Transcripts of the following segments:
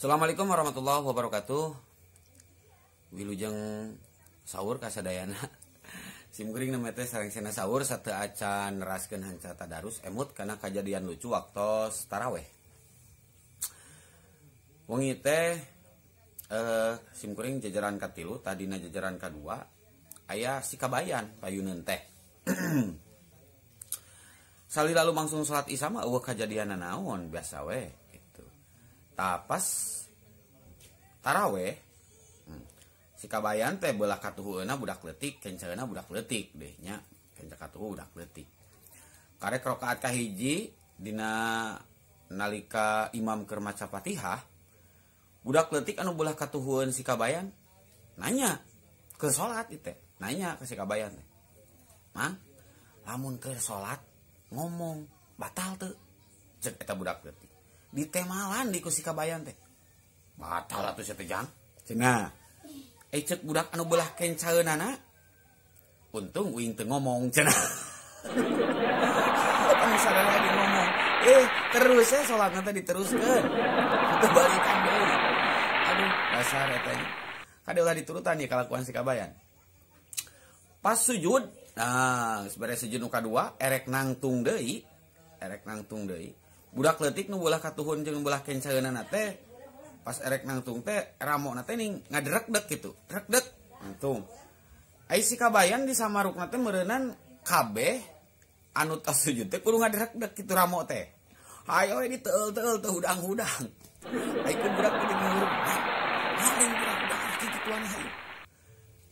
Assalamualaikum warahmatullahi wabarakatuh. Wilujeng sahur kasadayana. Simkuring nama teh sareng sena sahur sateu acan neraskeun hanca tadarus emut karena kejadian lucu waktu taraweh. Wengi teh simkuring jajaran katilu tadina jajaran kadua aya si kabayan payuneun teh. Sali lalu langsung salat isya mah eueuh kajadianna naon biasa we gitu. Tapas taraweh si kabayan teh belah katuhueuna budak leutik, kenceuna budak leutik deh nya, kenca katuhu budak leutik. Karek rakaat kahiji dina nalika imam keur maca Fatihah, budak leutik anu belah katuhueun si kabayan nanya ke salat teh, nanya ke si kabayan teh. "Mang, lamun keur salat ngomong batal teu?" Cek eta budak leutik. Ditemalan di ku si kabayan teh. "Batal atuh sia teh jang." Cenah. Cek budak anu belah kencaeunana. Untung uing teu ngomong cenah. Kan sadar lagi ngomong. Terus salatna teh diteruskeun. Teu balikan deui. Aduh, dasar eta nya. Kade ulah diturutan ieu kalakuan si kabayan. Pas sujud, nah sabere sujud nu kadua erek nangtung deui. Budak leutik nu belah katuhun jeung belah kencaeunana teh pas erek nangtung teh ramona teh ning ngadrek-dek gitu. Drek-dek nangtung. Ai si kabayan di samarukna teh meureunnan kabeh anu tos sujud teh kudu ngadrek-dek kitu ramo teh. Hayo we diteuel-teuel teh hudang-hudang. Ai ku budak teh ngurung. Haring budak-budak kituan hayu.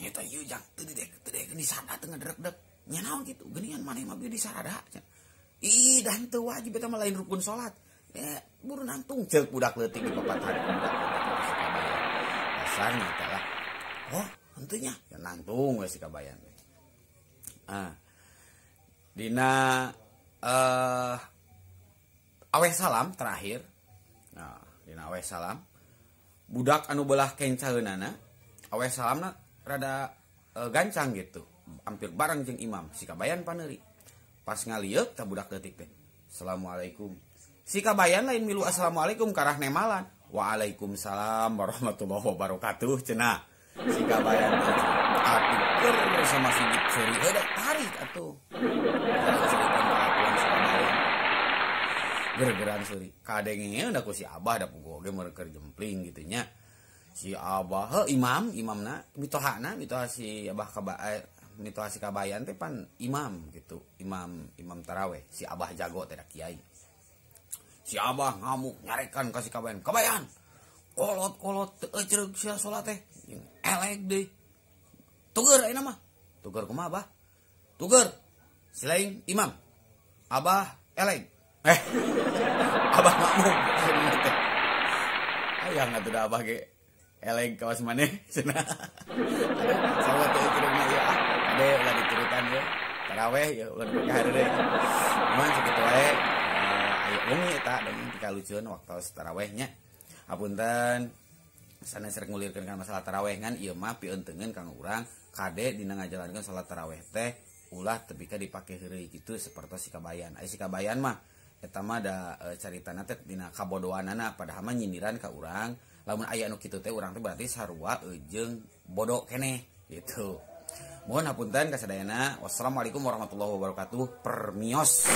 Eta ieu jang teu didek di sada teu ngadrek-dek. Nya naon kitu? Geuningan maneh mah bieu di sarada. Ih, dan teu wajib eta mah lain rukun salat. Buru nangtung ceuk budak leutik di papatan budak leutik si kabayan. Dasarna eta lah. Oh, henteu nya, ya nangtung we si kabayan. Dina aweh salam terakhir. Nah, dina aweh salam budak anu belah kencaeunana, aweh salamna rada gancang gitu. Hampir bareng jeung imam, si kabayan paneuri. Pas ngalieuk ka budak leutik teh. Assalamualaikum. Si kabayan lain milu assalamualaikum karah nemalan. Waalaikumsalam warahmatullahi wabarakatuh cenah. Si kabayan atuh keur sama si seuri heudak tarik atuh. Geregeran seuri. Kadenge da ku si Abah da puguh ge meureun keur jempling kitu nya. Si Abah imamna mitohana si Abah mitoha si kabayan teh pan imam gitu. Imam taraweh. Si Abah jago teh da kiai. Si Abah ngamuk nyarekan ka si kabayan. "Kabayan, kolot teu ecereug sia salat teh. Elek deui. Tuger ayeuna mah." "Tuger kumaha, Abah?" "Tuger selain imam. Abah elek." Abah ngamuk. Hayang atuh da Abah ge elek kawas maneh cenah. Salat teu ecereug mah ieu ade ulah diturutan ye. Taraweh ya ulah dipikahareun. Mun sakitu wae wengi eta dan pikaluceun waktu taraweh nya. Hapunten sanes rek ngulirkeun kana masalah taraweh ngan ieu mah pieunteungeun kang urang kade dina ngajalankeun salat taraweh teh ulah teu pika dipake heureuy kitu sapertos si kabayan. Ai si kabayan mah eta mah da caritana teh dina kabodohanana padahal mah nyindiran ka urang. Lamun aya anu kitu teh urang teh berarti sarua jeung bodoh keneh gitu. Mohon hapunten kasadayana. Wassalamualaikum warahmatullahi wabarakatuh. Permios.